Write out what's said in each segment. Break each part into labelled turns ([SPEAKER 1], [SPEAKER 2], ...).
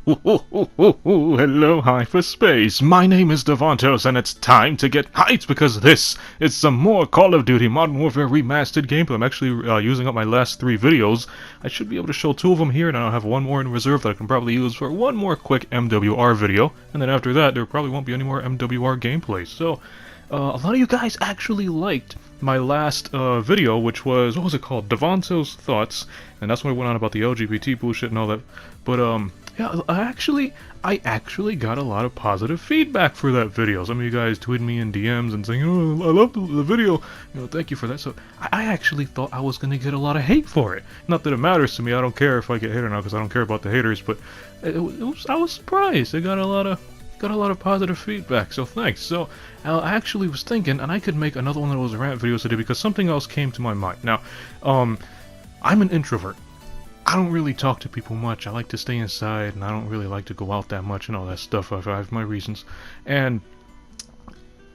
[SPEAKER 1] Hello, hyperspace. My name is Davontos, and it's time to get hyped because this is some more Call of Duty Modern Warfare Remastered gameplay. I'm actually using up my last 3 videos. I should be able to show 2 of them here, and I'll have 1 more in reserve that I can probably use for 1 more quick MWR video. And then after that, there probably won't be any more MWR gameplay. So, a lot of you guys actually liked my last video, which was, what was it called? Davontos Thoughts, and that's when I went on about the LGBT bullshit and all that. But, yeah, I actually got a lot of positive feedback for that video. Some of you guys tweeted me in DMs and saying, "Oh, I love the video." You know, thank you for that. So I actually thought I was gonna get a lot of hate for it. Not that it matters to me. I don't care if I get hate or not, because I don't care about the haters. But I was surprised. I got a lot of positive feedback. So thanks. So I actually was thinking, and I could make another one of those rant videos today because something else came to my mind. Now, I'm an introvert. I don't really talk to people much. I like to stay inside, and I don't really like to go out that much and all that stuff. I have my reasons. And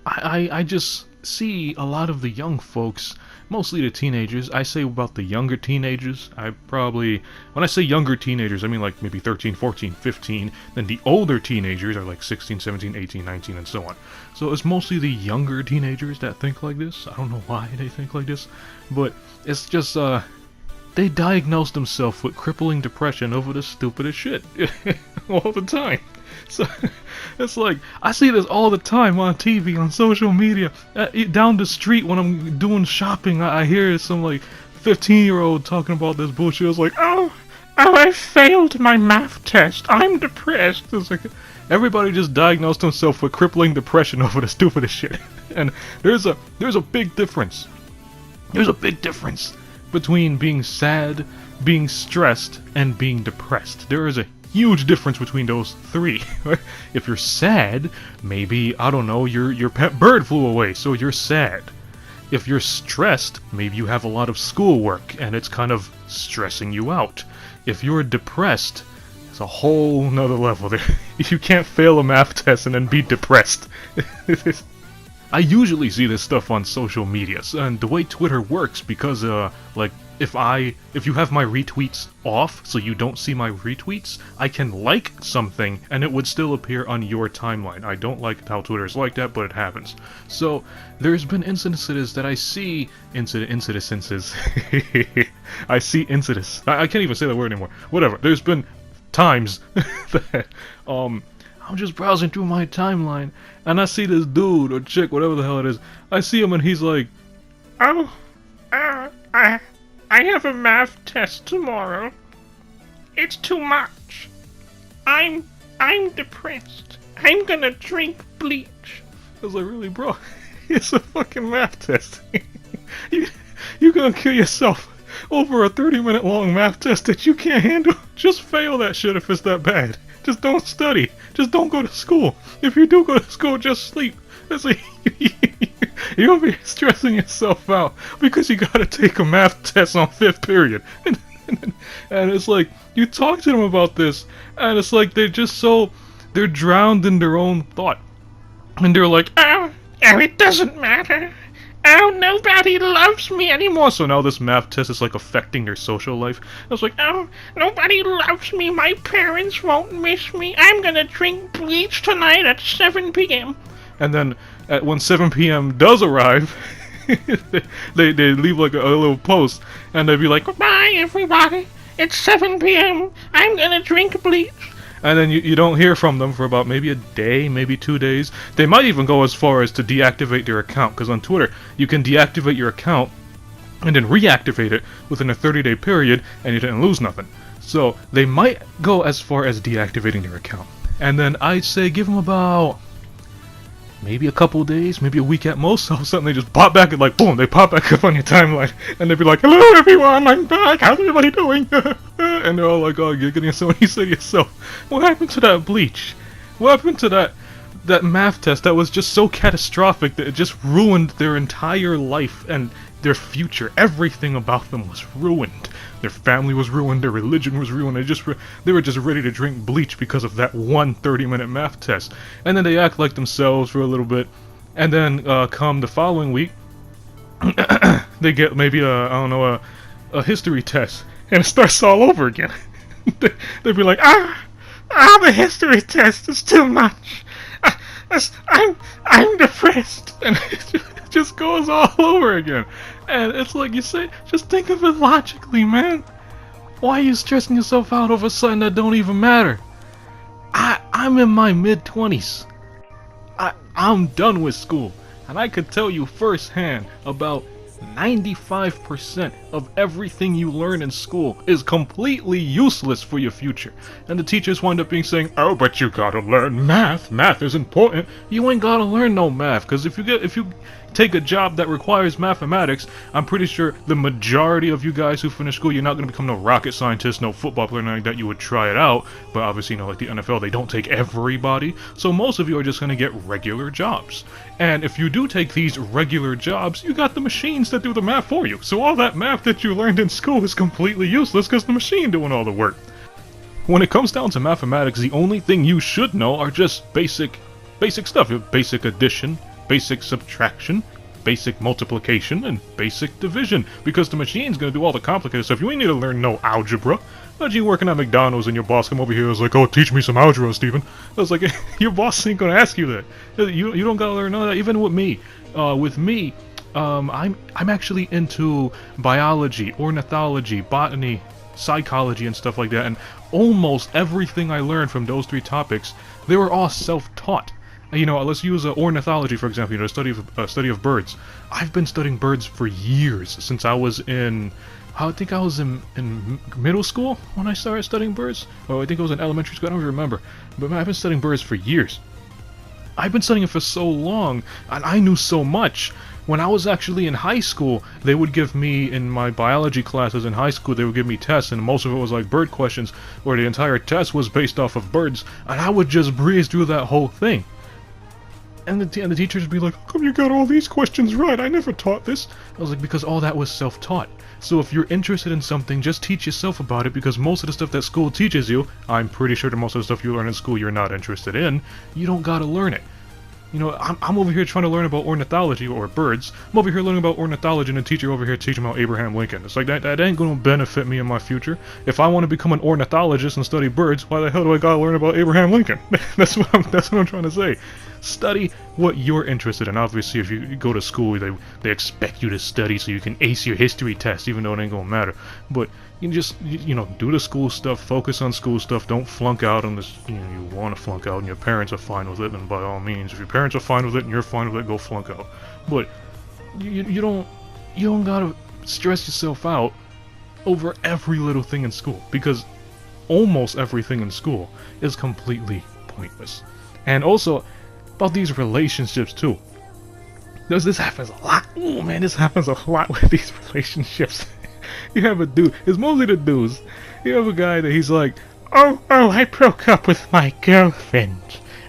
[SPEAKER 1] I just see a lot of the young folks, mostly the teenagers. I say about the younger teenagers. When I say younger teenagers, I mean like maybe 13, 14, 15. Then the older teenagers are like 16, 17, 18, 19, and so on. So it's mostly the younger teenagers that think like this. I don't know why they think like this, but it's just, they diagnose themselves with crippling depression over the stupidest shit all the time. So it's like, I see this all the time on TV, on social media, down the street when I'm doing shopping. I hear some like 15-year-old talking about this bullshit. It's like, oh, I failed my math test. I'm depressed. It's like everybody just diagnosed themselves with crippling depression over the stupidest shit. And there's a big difference. There's a big difference between being sad, being stressed, and being depressed. There is a huge difference between those 3. If you're sad, maybe, I don't know, your pet bird flew away, so you're sad. If you're stressed, maybe you have a lot of schoolwork, and it's kind of stressing you out. If you're depressed, it's a whole nother level there. You can't fail a math test and then be depressed. I usually see this stuff on social media, and the way Twitter works, because like if you have my retweets off, so you don't see my retweets, I can like something and it would still appear on your timeline. I don't like how Twitter is like that, but it happens. So there's been instances that I see incidences. I see incidents. I can't even say that word anymore. Whatever. There's been times that I'm just browsing through my timeline, and I see this dude or chick, whatever the hell it is. I see him, and he's like, "Oh, I have a math test tomorrow. It's too much. I'm depressed. I'm gonna drink bleach." I was like, really, bro? It's a fucking math test. You're gonna kill yourself over a 30-minute long math test that you can't handle. Just fail that shit if it's that bad. Just don't study. Just don't go to school. If you do go to school, just sleep. That's like, you'll be stressing yourself out because you gotta take a math test on 5th period. And it's like, you talk to them about this, and it's like they're drowned in their own thought. And they're like, oh, it doesn't matter. Oh, nobody loves me anymore. So now this math test is like affecting their social life. I was like, oh, nobody loves me. My parents won't miss me. I'm gonna drink bleach tonight at 7 p.m. And then when 7 p.m. does arrive, they leave like a little post, and they'd be like, goodbye everybody. It's 7 p.m. I'm gonna drink bleach. And then you don't hear from them for about maybe a day, maybe 2 days. They might even go as far as to deactivate their account, because on Twitter, you can deactivate your account and then reactivate it within a 30-day period, and you didn't lose nothing. So they might go as far as deactivating their account. And then I'd say give them about maybe a couple days, maybe a week at most. All of a sudden they just pop back and like, boom, they pop back up on your timeline. And they'd be like, hello everyone, I'm back, how's everybody doing? And they're all like, oh, you're getting so you say to yourself, what happened to that bleach? What happened to that math test that was just so catastrophic that it just ruined their entire life and their future? Everything about them was ruined. Their family was ruined, their religion was ruined. They were just ready to drink bleach because of that one 30-minute math test. And then they act like themselves for a little bit, and then come the following week, they get maybe a history test, and it starts all over again. They'd be like, the history test is too much. I'm depressed. And it just goes all over again. And it's like you say, just think of it logically, man. Why are you stressing yourself out over something that don't even matter? I'm in my mid-20s. I'm done with school. And I could tell you firsthand about 95% of everything you learn in school is completely useless for your future. And the teachers wind up saying, oh, but you gotta learn math. Math is important. You ain't gotta learn no math, because if you take a job that requires mathematics, I'm pretty sure the majority of you guys who finish school, you're not gonna become no rocket scientist, no football player, nothing like that. You would try it out, but obviously, like the NFL, they don't take everybody. So most of you are just gonna get regular jobs. And if you do take these regular jobs, you got the machines that do the math for you. So all that math that you learned in school is completely useless because the machine doing all the work. When it comes down to mathematics, the only thing you should know are just basic stuff. Basic addition, basic subtraction, basic multiplication, and basic division. Because the machine's gonna do all the complicated stuff. You ain't need to learn no algebra. Imagine you working at McDonald's and your boss come over here and is like, oh, teach me some algebra, Steven. I was like, your boss ain't gonna ask you that. You don't gotta learn none of that. Even with me. I'm actually into biology, ornithology, botany, psychology, and stuff like that. And almost everything I learned from those three topics, they were all self-taught. You know, let's use ornithology, for example, the study of birds. I've been studying birds for years, since I was in... I think I was in middle school when I started studying birds. Or I think it was in elementary school, I don't even remember. But man, I've been studying birds for years. I've been studying it for so long, and I knew so much. When I was actually in high school, they would give me, in my biology classes in high school, they would give me tests, and most of it was like bird questions, where the entire test was based off of birds, and I would just breeze through that whole thing. And the teachers would be like, how come you got all these questions right? I never taught this. I was like, because all that was self-taught. So if you're interested in something, just teach yourself about it, because most of the stuff that school teaches you, I'm pretty sure that most of the stuff you learn in school you're not interested in, you don't gotta learn it. You know, I'm over here trying to learn about ornithology, or birds. I'm over here learning about ornithology, and a teacher over here teaching about Abraham Lincoln. It's like, that ain't gonna benefit me in my future. If I want to become an ornithologist and study birds, why the hell do I gotta learn about Abraham Lincoln? That's what I'm trying to say. Study what you're interested in. Obviously, if you go to school, they expect you to study so you can ace your history test, even though it ain't gonna matter. But you just, you know, do the school stuff, focus on school stuff, don't flunk out unless, you know, you want to flunk out and your parents are fine with it, then by all means. If your parents are fine with it and you're fine with it, go flunk out. But you don't gotta stress yourself out over every little thing in school, because almost everything in school is completely pointless. And also, about these relationships too. This happens a lot. Oh man, this happens a lot with these relationships. You have a dude, it's mostly the dudes. You have a guy that he's like, oh, I broke up with my girlfriend.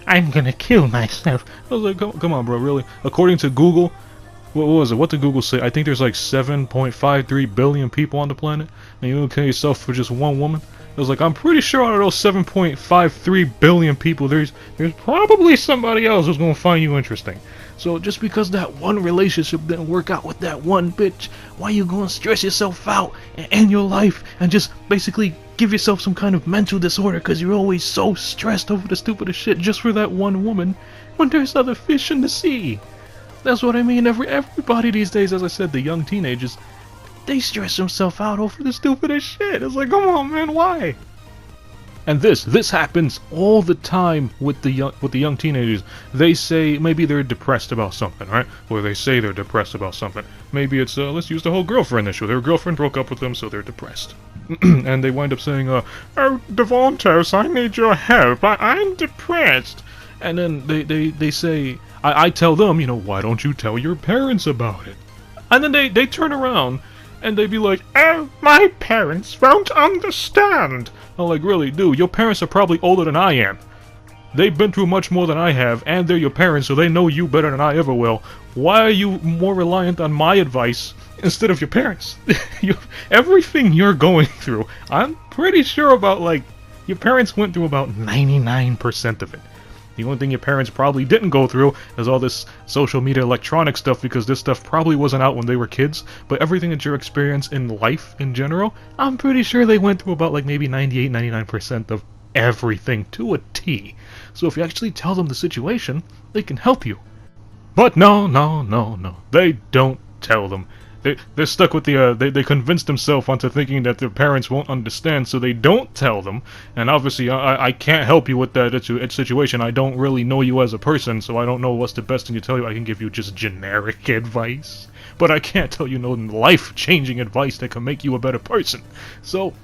[SPEAKER 1] I'm gonna kill myself. I was like, come on, bro, really? According to Google, what was it? What did Google say? I think there's like 7.53 billion people on the planet, and you gonna kill yourself for just one woman? I was like, I'm pretty sure out of those 7.53 billion people, there's probably somebody else who's gonna find you interesting. So just because that one relationship didn't work out with that one bitch, why you gonna stress yourself out and end your life and just basically give yourself some kind of mental disorder because you're always so stressed over the stupidest shit just for that one woman when there's other fish in the sea? That's what I mean. Everybody these days, as I said, the young teenagers, they stress themselves out over the stupidest shit. It's like, come on, man, why? And this happens all the time with the young teenagers. They say maybe they're depressed about something, right? Or they say they're depressed about something. Maybe it's let's use the whole girlfriend issue. Their girlfriend broke up with them, so they're depressed. And they wind up saying, oh, Davontos, I need your help. I'm depressed. And then they say, I tell them, you know, why don't you tell your parents about it? And then they turn around and they be like, oh, my parents won't understand. I'm like, really, dude, your parents are probably older than I am. They've been through much more than I have, and they're your parents, so they know you better than I ever will. Why are you more reliant on my advice instead of your parents? Everything you're going through, I'm pretty sure about, like, your parents went through about 99% of it. The only thing your parents probably didn't go through is all this social media electronic stuff, because this stuff probably wasn't out when they were kids. But everything that you're experiencing in life in general, I'm pretty sure they went through about like maybe 98-99% of everything to a T. So if you actually tell them the situation, they can help you. But no, they don't tell them. They're stuck with the, they convinced themselves onto thinking that their parents won't understand, so they don't tell them. And obviously, I can't help you with that situation. I don't really know you as a person, so I don't know what's the best thing to tell you. I can give you just generic advice, but I can't tell you no life-changing advice that can make you a better person. So,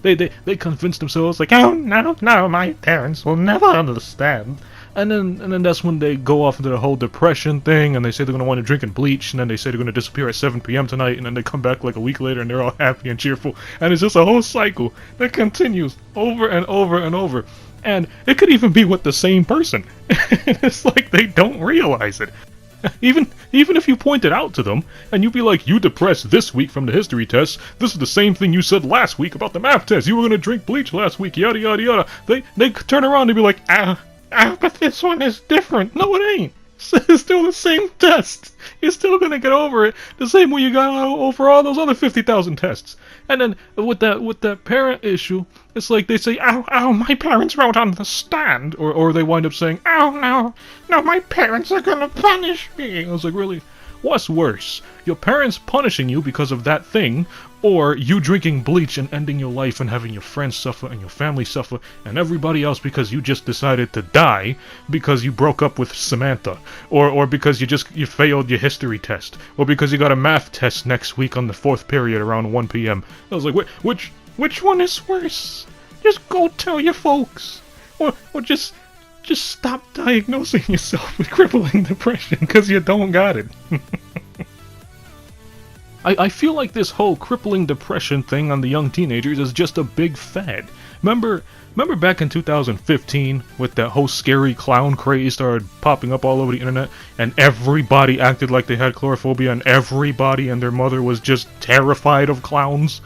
[SPEAKER 1] they convince themselves, like, oh, no, my parents will never understand. And then that's when they go off into the whole depression thing, and they say they're going to want to drink and bleach, and then they say they're going to disappear at 7 p.m. tonight, and then they come back like a week later, and they're all happy and cheerful. And it's just a whole cycle that continues over and over and over. And it could even be with the same person. It's like they don't realize it. Even if you point it out to them, and you be like, you depressed this week from the history test, this is the same thing you said last week about the math test, you were going to drink bleach last week, yada yada yada. They turn around and be like, but this one is different. No, it ain't. It's still the same test. You're still gonna get over it the same way you got over all those other 50,000 tests. And then with that parent issue, it's like they say, ow, my parents won't understand, or they wind up saying, oh no, my parents are gonna punish me. I was like, really? What's worse? Your parents punishing you because of that thing, or you drinking bleach and ending your life and having your friends suffer and your family suffer and everybody else because you just decided to die because you broke up with Samantha, or because you failed your history test, or because you got a math test next week on the 4th period around 1 p.m. I was like, which one is worse? Just go tell your folks, or just stop diagnosing yourself with crippling depression because you don't got it. I feel like this whole crippling depression thing on the young teenagers is just a big fad. Remember back in 2015 with that whole scary clown craze started popping up all over the internet, and everybody acted like they had chlorophobia, and everybody and their mother was just terrified of clowns?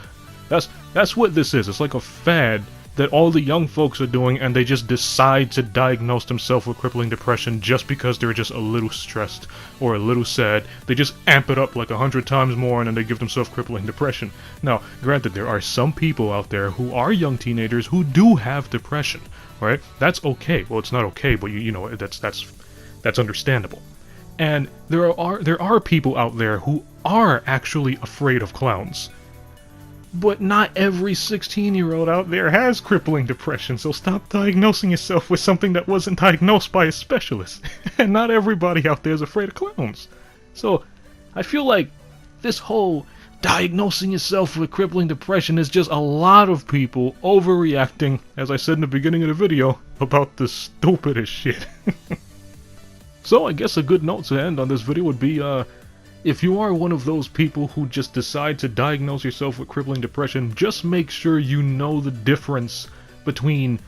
[SPEAKER 1] That's what this is. It's like a fad that all the young folks are doing, and they just decide to diagnose themselves with crippling depression just because they're just a little stressed or a little sad. They just amp it up like 100 times more, and then they give themselves crippling depression. Now, granted, there are some people out there who are young teenagers who do have depression, right? That's okay. Well, it's not okay, but you know that's understandable. And there are people out there who are actually afraid of clowns. But not every 16-year-old out there has crippling depression, so stop diagnosing yourself with something that wasn't diagnosed by a specialist. And not everybody out there is afraid of clowns. So, I feel like this whole diagnosing yourself with crippling depression is just a lot of people overreacting, as I said in the beginning of the video, about the stupidest shit. So, I guess a good note to end on this video would be, if you are one of those people who just decide to diagnose yourself with crippling depression, just make sure you know the difference between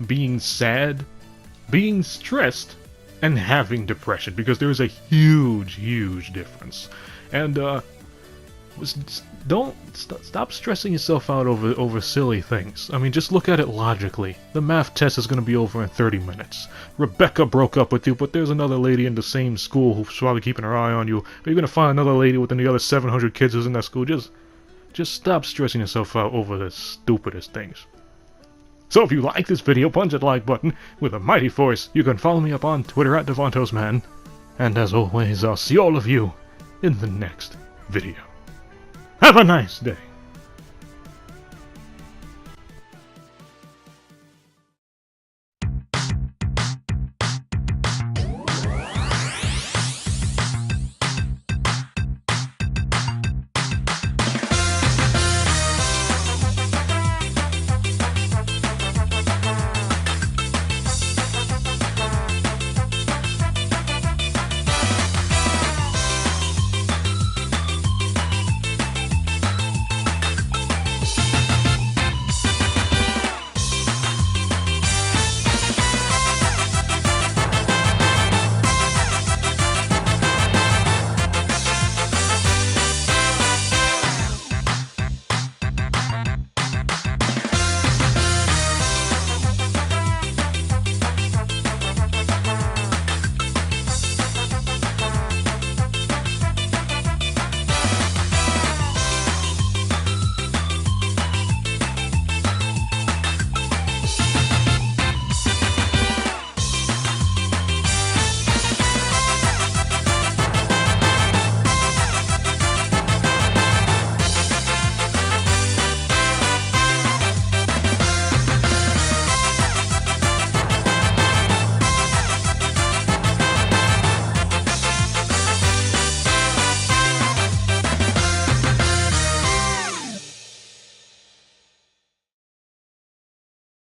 [SPEAKER 1] being sad, being stressed, and having depression, because there is a huge difference. And stop stressing yourself out over silly things. I mean, just look at it logically. The math test is going to be over in 30 minutes. Rebecca broke up with you, but there's another lady in the same school who's probably keeping her eye on you. Or you're going to find another lady within the other 700 kids who's in that school. Just stop stressing yourself out over the stupidest things. So if you like this video, punch that like button with a mighty force. You can follow me up on Twitter at DavantosMan. And as always, I'll see all of you in the next video. Have a nice day.